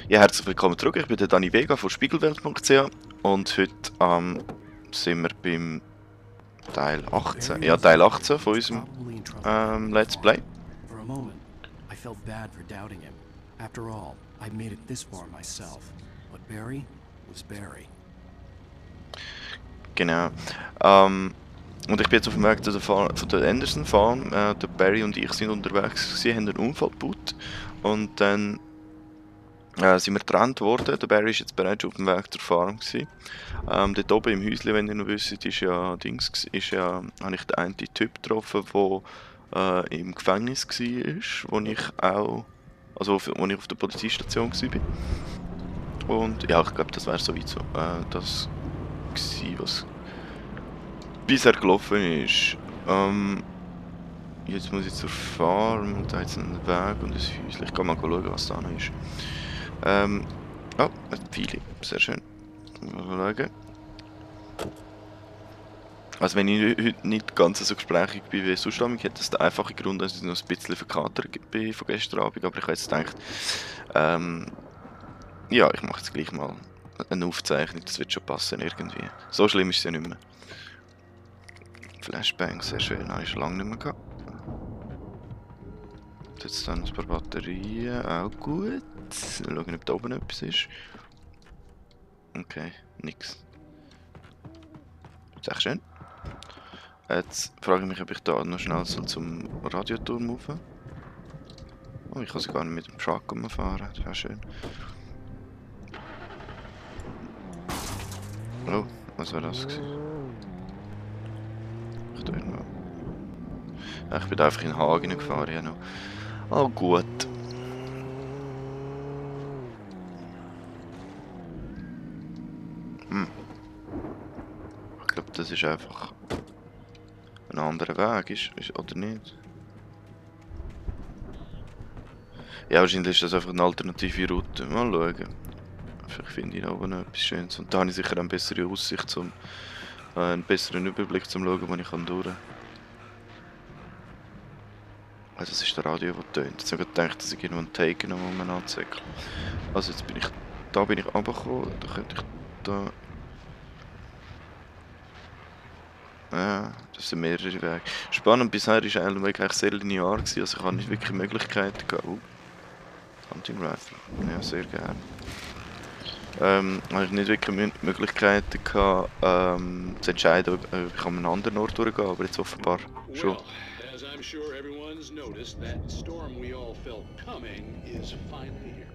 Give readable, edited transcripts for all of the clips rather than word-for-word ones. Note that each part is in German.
Ja, herzlich willkommen zurück. Ich bin der Dani Vega von spiegelwelt.ch und heute sind wir beim Teil 18. Ja, Teil 18 von unserem Let's Play. For a moment, I felt bad for doubting him. After all, I made it this far myself. But Barry was Barry. Genau. Und ich bin jetzt auf dem Weg zu der Farm, von der Anderson Farm. Der Barry und ich sind unterwegs gewesen, haben einen Unfall gebaut. Und dann sind wir getrennt worden. Der Barry ist jetzt bereits auf dem Weg zur Farm gewesen. Dort oben im Häuschen, wenn ihr noch wisst, habe ich den einen Typ getroffen, der im Gefängnis war, wo ich auf der Polizeistation war. Und ja, ich glaube, das wäre soweit so das gewesen, was bisher gelaufen ist. Jetzt muss ich zur Farm und da jetzt einen Weg und ein Häuschen. Ich kann mal schauen, was da noch ist. Oh, ein Pfeile. Sehr schön. Mal schauen. Also wenn ich heute nicht ganz so gesprächig bin wie sonst, hat das den einfachen Grund, dass ich noch ein bisschen verkatert bin von gestern Abend. Aber ich habe jetzt gedacht, ja, ich mache jetzt gleich mal eine Aufzeichnung. Das wird schon passen irgendwie. So schlimm ist es ja nicht mehr. Flashbang, sehr schön. Habe ich schon lange nicht mehr gehabt. Jetzt dann ein paar Batterien, auch gut. Schauen, ob da oben etwas ist. Okay, nix. Sehr schön. Jetzt frage ich mich, ob ich da noch schnell so zum Radioturm rauf. Oh, ich kann sie gar nicht mit dem Truck umfahren, das wäre schön. Oh, was war das gewesen? Ich tue irgendwo. Ja, ich bin da einfach in den Hagen gefahren, ja noch. Oh gut. Ich glaube, das ist einfach ein anderer Weg, ist oder nicht? Ja, wahrscheinlich ist das einfach eine alternative Route. Mal schauen. Vielleicht finde ich da oben noch etwas Schönes. Und da habe ich sicher eine bessere Aussicht, einen besseren Überblick zum Schauen, wo ich durch kann. Also das ist der Radio, der tönt. Jetzt habe ich gedacht, dass ich irgendwo einen Taken anzeige. Also jetzt bin ich runtergekommen, da könnte ich da... Ja, das sind mehrere Wege. Spannend, bisher war Island Weg eigentlich sehr linear gewesen, also ich habe nicht wirklich Möglichkeiten gehabt. Hunting Rifle, ja sehr gerne. Habe ich nicht wirklich Möglichkeiten gehabt, zu entscheiden, ob ich an einen anderen Ort durchgehe, aber jetzt offenbar schon. As I'm sure everyone's noticed, that storm we all felt coming is finally here.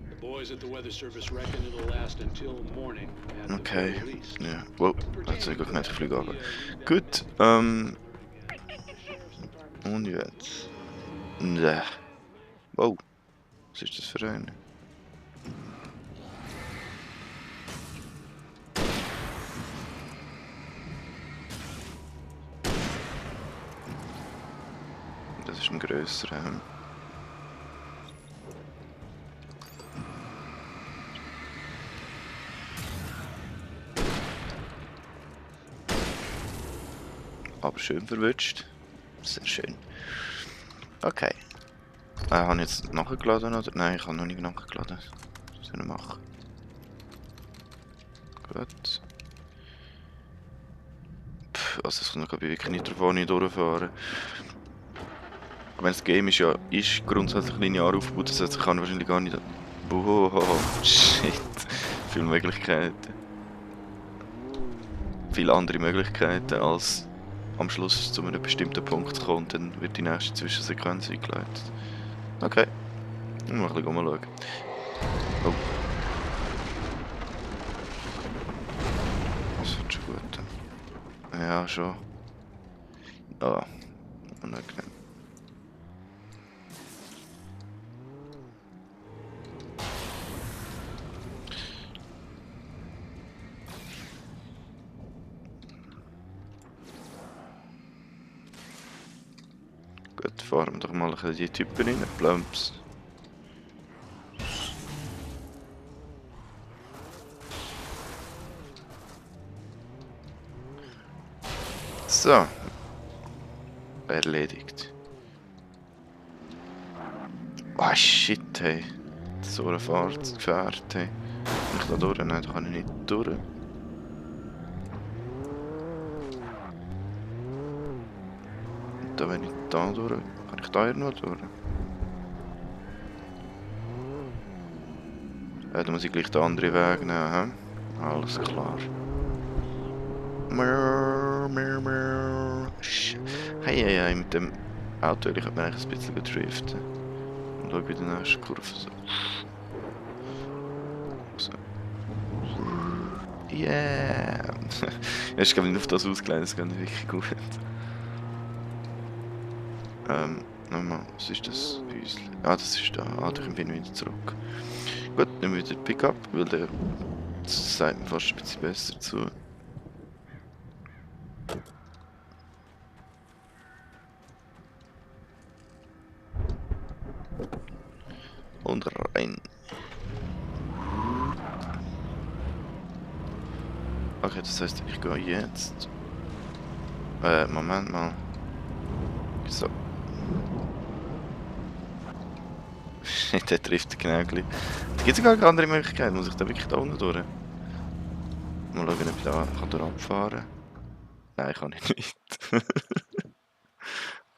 The boys at the Weather Service reckon it'll last until morning at the Okay, very least. ja, wow, jetzt habe ich gemerkt, ich fliege runter. Gut, und jetzt? Ne. Wow, was ist das für eine? Das ist ein grösserer. Aber schön verwünscht. Sehr schön. Okay. Habe ich jetzt nachgeladen oder? Nein, ich habe noch nicht nachgeladen. Was soll ich machen? Gut. Also es kommt wirklich nicht drauf an, nicht durchfahren. Ich meine, das Game ist grundsätzlich linear aufgebaut, das heißt, ich kann wahrscheinlich gar nicht... Oh, shit. Viele Möglichkeiten. Viele andere Möglichkeiten, als am Schluss zu einem bestimmten Punkt zu kommen und dann wird die nächste Zwischensequenz eingeleitet. Okay. Mal ein bisschen umschauen. Oh. Das wird schon gut. Ja, schon. Ah, unangenehm. Gut, fahren wir doch mal ein bisschen die Typen rein. Plumps. So. Erledigt. Ah, shit, hey. So ein Fahrtgefährt. Hey. Kann ich da durch? Nein, da kann ich nicht durch. Und da, wenn ich da durch, kann ich da irgendwo durch? Da muss ich gleich den anderen Weg nehmen. He? Alles klar. Hey, hey, hey, mit dem Auto ich könnte man eigentlich ein bisschen driften. Und schau bei der nächsten Kurve so. So. Yeah! Ich glaube nicht auf das ausgelegt, das geht wirklich gut. Nochmal, was ist das Häuschen? Ah, das ist da. Ah, da bin ich wieder zurück. Gut, nehmen wir wieder Pickup, weil der sagt mir fast ein bisschen besser zu. Und rein. Okay, das heißt, ich gehe jetzt. Moment mal. So. Der trifft genau gleich. Da gibt es gar keine andere Möglichkeit. Muss ich da wirklich da unten durch? Mal schauen, ob ich da kann abfahren kann. Nein, kann ich nicht.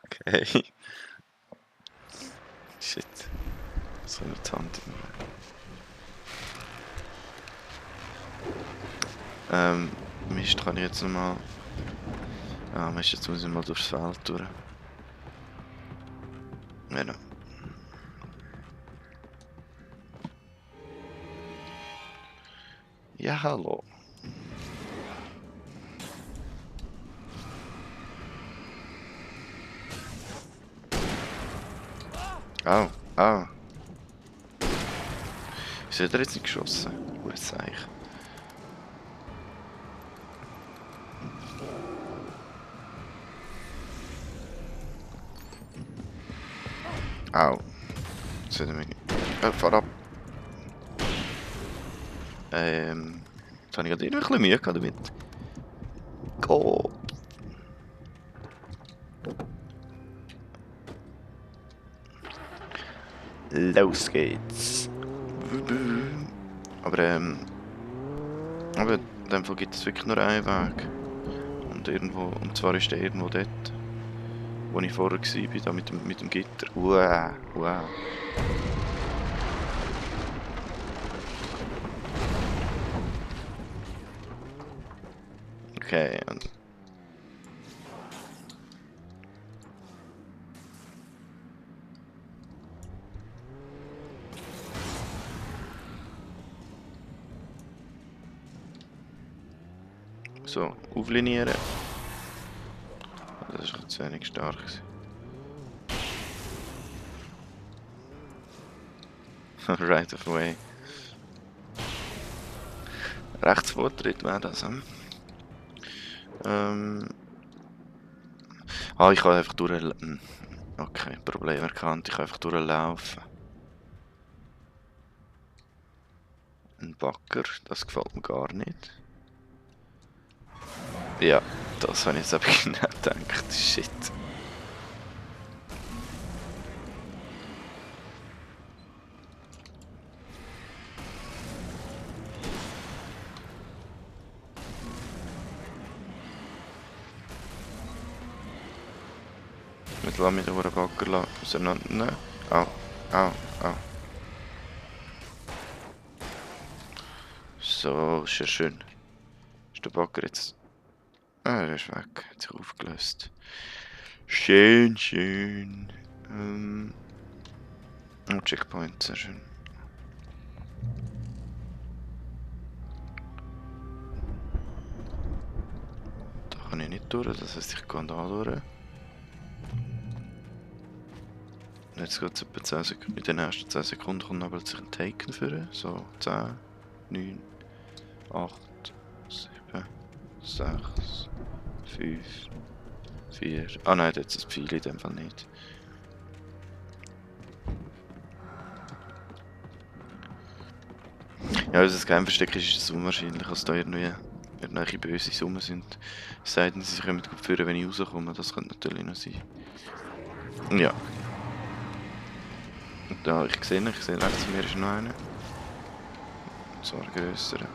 Okay. Shit. So eine Hand im Mist, kann ich jetzt nochmal. Ah, Mist, jetzt muss ich mal durchs Feld durch. Genau. Ja, hallo. Au, au. Wieso hat er jetzt nicht geschossen? Gutes Zeichen. Au. Jetzt hat er mich... fahr ab. Jetzt habe ich gerade ein bisschen Mühe gehabt damit. Go. Los geht's. Aber in dem Fall gibt es wirklich nur einen Weg. Und zwar ist der irgendwo dort, wo ich vorher war, da mit dem Gitter. Wow, wow. Okay, und so, auflinieren. Das war zu wenig stark. Right of way. Rechtsvortritt wäre das. Ah, ich kann einfach durchlaufen. Okay, Problem erkannt. Ich kann einfach durchlaufen. Ein Bagger, das gefällt mir gar nicht. Ja, das habe ich jetzt aber genau gedacht. Shit. Jetzt lass mich den Bagger auseinander. Au, au, au. So, ist ja schön. Ist der Bagger jetzt... Ah, der ist weg. Hat sich aufgelöst. Schön, schön. Oh, Checkpoint, sehr schön. Da kann ich nicht durch, das heisst, ich gehe da durch. Jetzt geht es etwa 10 Sekunden. In den ersten 10 Sekunden kommt aber sich ein Taken führen. So, 10, 9, 8, 7, 6, 5, 4. Ah nein, jetzt ist das Pfeil in dem Fall nicht. Ja, also das Geheimversteck ist es unwahrscheinlich, dass da irgendwelche böse Summen sind. Es sei denn, sie können gut führen, wenn ich rauskomme. Das könnte natürlich noch sein. Ja. Und da, ich sehe rechts von mir ist noch einer. Und zwar ein grösserer.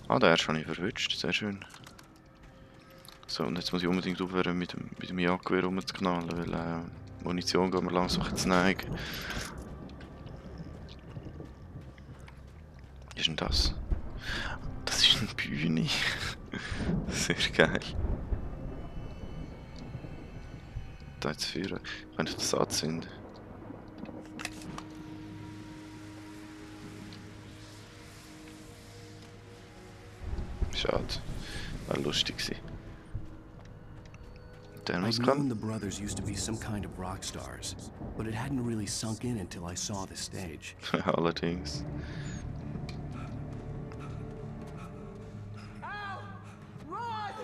Ah, der ist schon nicht verwünscht, sehr schön. So, und jetzt muss ich unbedingt aufhören mit dem Jagdgewehr rumzuknallen, weil Munition geht mir langsam zu neigen. Was ist denn das? Das ist eine Bühne. Sehr geil. Da jetzt führen. Könnte ich das anzünden? Schade. War lustig gewesen. Der muss I'd kommen. known the brothers used to be some kind of rock stars, but it hadn't really sunk in until I saw the stage. Allerdings. Al! Run!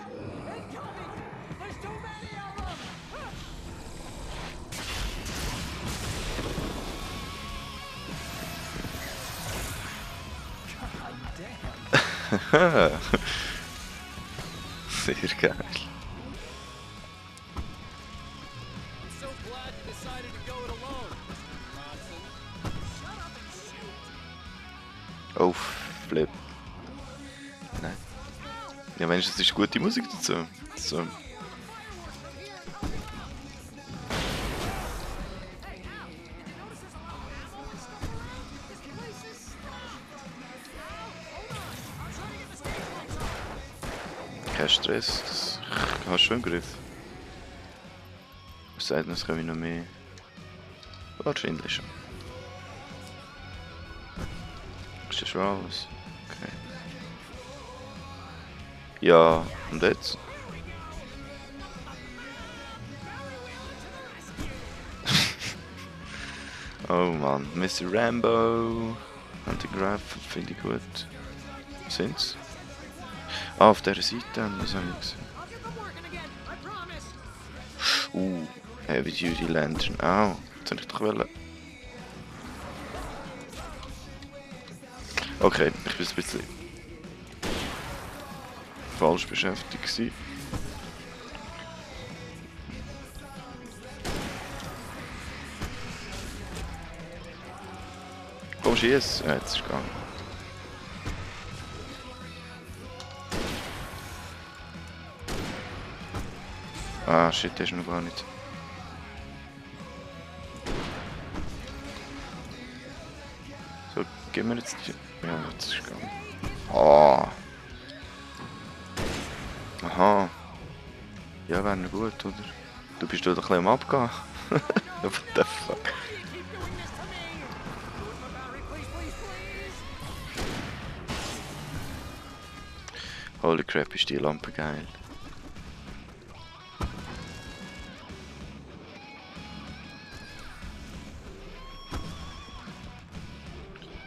Incoming! There's too many of them! God damn. Sehr geil. I'm so glad you decided to go it alone, Mr. Bronson. Shut up and shoot. Oh, Flip. Nein. Ja, wenigstens ist gute Musik dazu. So. Kein Stress, das hast du schon im Griff. Es sei denn, es kommen noch mehr. Wahrscheinlich schon. Ist das schon alles? Okay. Ja, und jetzt? Oh Mann, Mr. Rambo. Anti-Graph finde ich gut. Was sind's? Ah, auf der Seite, das habe ich gesehen. I'll get them working again, I promise. Heavy Duty Lantern. Au, jetzt hätte ich doch wollen. Okay, ich bin ein bisschen falsch beschäftigt gewesen. Komm, schieß! Ja, jetzt ist es gegangen. Ah, shit, der ist noch gar nicht. So, gehen wir jetzt die... Ja, jetzt ist es gegangen. Ah. Aha. Ja, wäre noch gut, oder? Du bist doch ein bisschen am Abgehen. What the fuck? Keep doing this to me! Do it, my battery, please, please, please! Holy crap, ist die Lampe geil.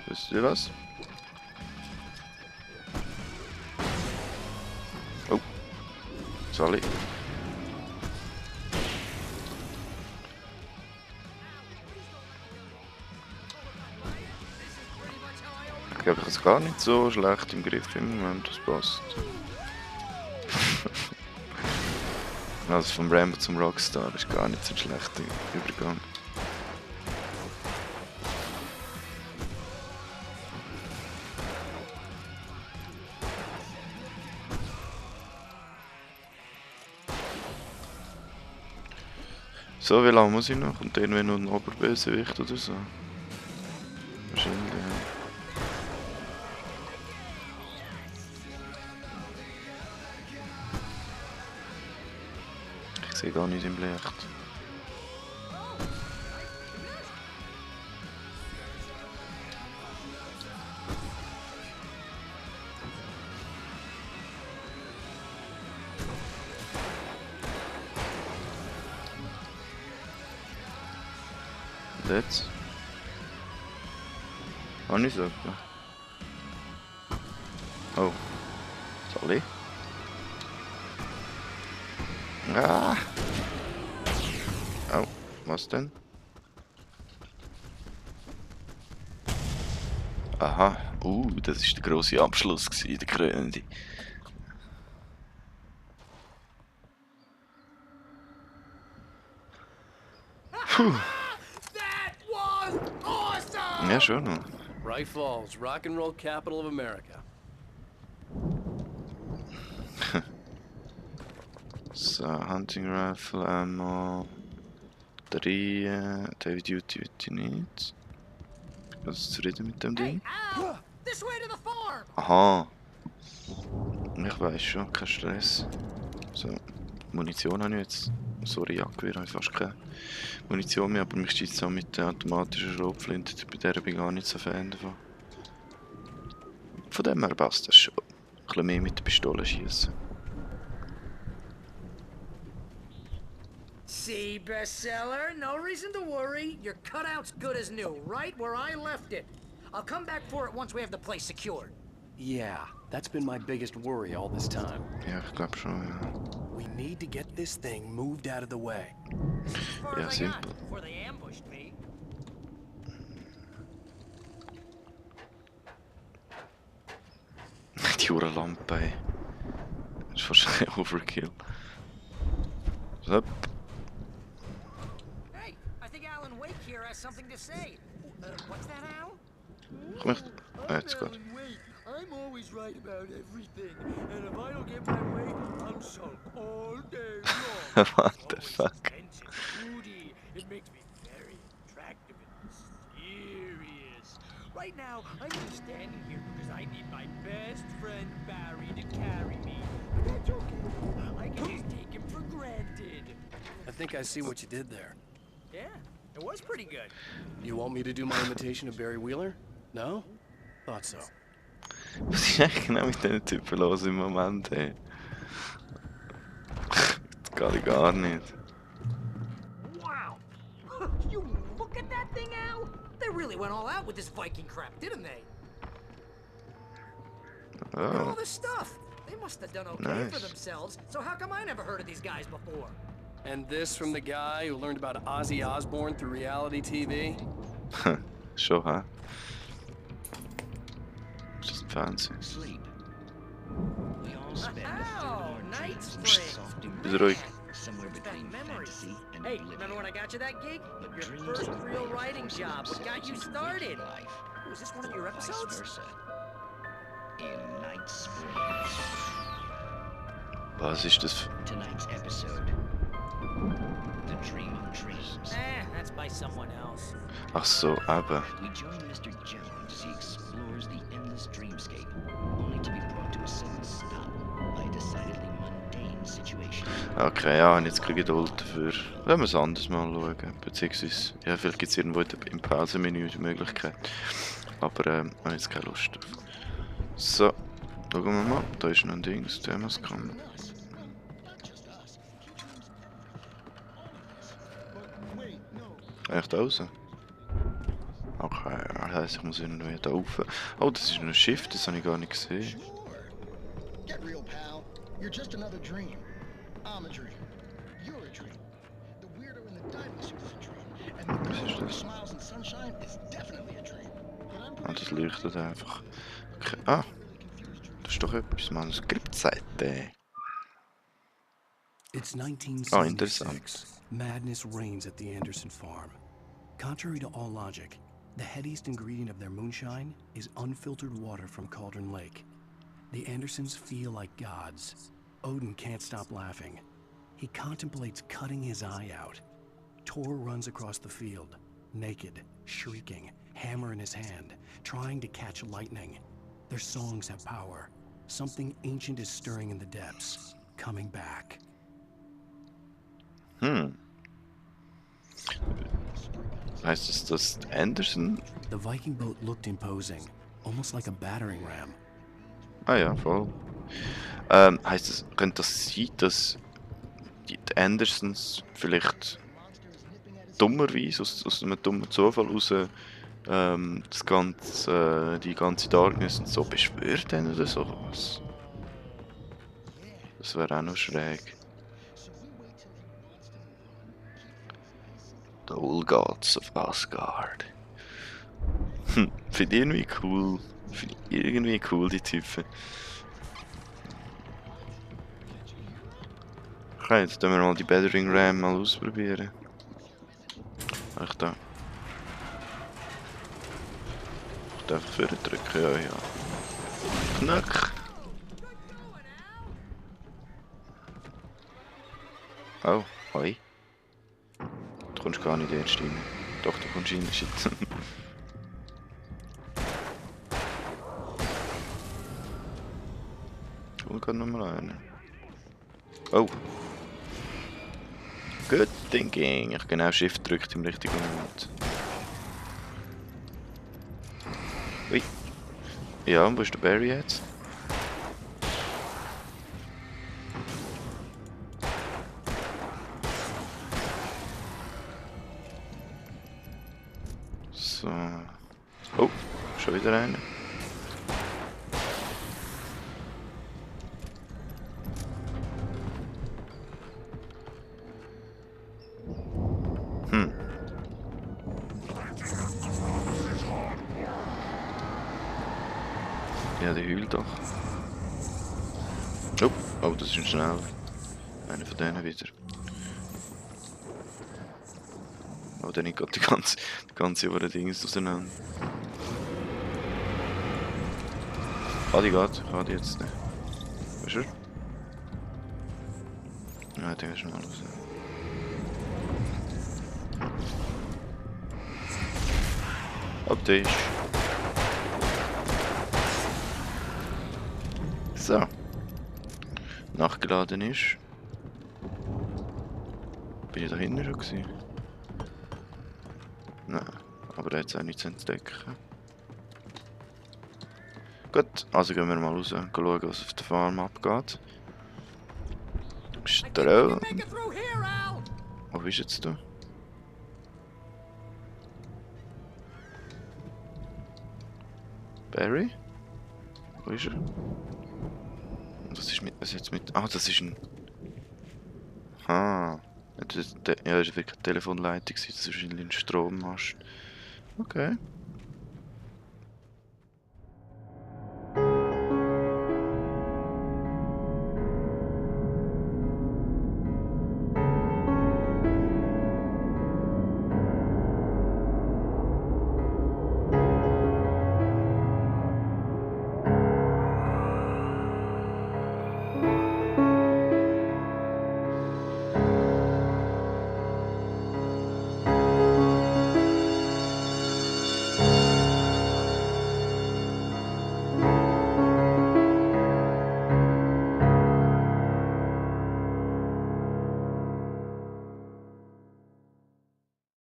Wisst ihr was? Oh. Sorry. Ich glaube, ich habe es gar nicht so schlecht im Griff im Moment, das passt. Also vom Rambo zum Rockstar ist gar nicht so ein schlechter Übergang. So, wie lange muss ich noch? Und irgendwie noch ein Oberbösewicht oder so? Wahrscheinlich, ja. Ich sehe gar nicht im Licht. Und jetzt? Auch nicht so. Oh. Sorry. Ah. Oh, was denn? Aha, das war der grosse Abschluss, gewesen, der krönende. That was awesome! Ja, schon noch. Bright Falls, rock and roll capital of America. So, Hunting Rifle, Ammo. 3, Heavy Duty würde ich nicht. Ich bin also zufrieden mit dem Ding. Al! This way to the farm! Aha. Ich weiß schon, kein Stress. So, Munition habe ich jetzt. Sorry, Jagdgewehr habe ich fast keine Munition mehr, aber mich steht es auch mit der automatischen Schrotflinte. Bei der bin ich gar nicht so Fan davon. Von dem her passt das schon. Ein bisschen mehr mit der Pistole schießen. See, bestseller, no reason to worry. Your cutout's good as new, right where I left it. I'll come back for it once we have the place secured. Yeah, that's been my biggest worry all this time. Ja, ich glaube schon, ja. We need to get this thing moved out of the way. As far Ja, as I got simpel. before they ambushed me. Die Uhrenlampe, ey. Das ist fast ein Overkill. So. Hey, I think Alan Wake here has something to say. What's that, Al? Komm ich... jetzt gut. Wait, I'm always right about everything. And if I don't get my way, I'll sulk all day long. What the fuck? Expensive, moody. It makes me very attractive and mysterious. Right now, I'm just standing here because I need my best friend Barry to carry me. But that's okay. I can just take him for granted. I think I see what you did there. Yeah, it was pretty good. You want me to do my imitation of Barry Wheeler? No? Thought so. Was ist eigentlich genau mit diesen Typen los im Moment, ey? Das geht gar nicht. Wow! You look at that thing, Al? They really went all out with this Viking crap, didn't they? Look at all Oh, this stuff. They must have done okay for Nice. themselves. So how come I never heard of these guys before? And this from the guy who learned about Ozzy Osbourne through reality TV? schon, hä? Ist das fancy? Sleep. We all spend a third Oh, of our night dreams springs. soft and Bist ruhig. somewhere Brings back between memories. fantasy and Hey, oblivion. remember when I got you that gig? But Your dreams first are real made for writing job. What got you themselves in started? waking life, Was this one of your or vice episodes? versa. In Night Springs. Was ist das? Tonight's episode. The Dream of Dreams. That's by someone else. Ach so, eben. We join Mr. Jones as he explores the endless dreamscape, only to be brought to a sudden stop by a decidedly mundane situation. Okay, ja, und jetzt kriege ich Geduld dafür. Lassen wir es anders mal schauen. Beziehungsweise, ja, vielleicht gibt es irgendwo im Pausenmenü die Möglichkeit. Aber habe ich jetzt keine Lust drauf. So, schauen wir mal. Da ist noch ein Ding, das Themaskammer. Echt raus? Okay, das heisst, ich muss irgendwie da rauf. Oh, das ist ein Schiff, das habe ich gar nicht gesehen. Sure. Get real, pal. You're just another dream. I'm a dream. You're a dream. The weirdo in the diving suit is a dream. And the girl who smiles in sunshine is definitely a dream. But I'm Ah, pretty das sure leuchtet einfach. Okay. Ah, das ist doch etwas Manuskriptseite. It's Oh, interessant. 1976. Madness reigns at the Anderson farm. Contrary to all logic, the headiest ingredient of their moonshine is unfiltered water from Cauldron Lake. The Andersons feel like gods. Odin can't stop laughing. He contemplates cutting his eye out. Tor runs across the field, naked, shrieking, hammer in his hand, trying to catch lightning. Their songs have power. Something ancient is stirring in the depths, coming back. Heißt es das Anderson? The Viking boat looked imposing, almost like a battering ram. Ah ja, voll. Heißt es, könnte das sein, dass die Andersons vielleicht dummerweise, aus einem dummen Zufall raus, die ganze Darkness und so beschwört haben oder sowas? Das wäre auch noch schräg. The old gods of Asgard. Finde ich irgendwie cool. Finde ich irgendwie cool, die Typen. Okay, jetzt tun wir mal die Battering Ram mal ausprobieren. Ach da. Ich darf vorher drücken, ja, ja. Knack! Oh, hoi. Du kommst gar nicht erst rein. Doch, du kommst rein, shit. Ich hol grad nochmal einen. Oh. Good thinking. Ich genau Shift drückt im richtigen Moment. Ui. Ja, und wo ist der Barry jetzt? So. Oh, schon wieder einer. Ja, der heult doch. Oh, oh, das ist ein schnell. Einer von denen wieder. Oh, der nimmt gerade die ganze über Dings auseinander. Kann die jetzt nicht. Wo ist er? Ja, der ist schnell raus. Ab Tisch. So. Nachgeladen ist. Bin ich da hinten schon gewesen? Nein, aber da hat es auch nichts zu entdecken. Gut, also gehen wir mal raus und schauen, was auf der Farm abgeht. Strom. Wo bist jetzt du? Barry? Wo ist er? Was ist mit. Was jetzt mit. Ah, das ist ein. Ah. Ja, das war wirklich eine Telefonleitung, das ist wahrscheinlich ein Strommast. Okay.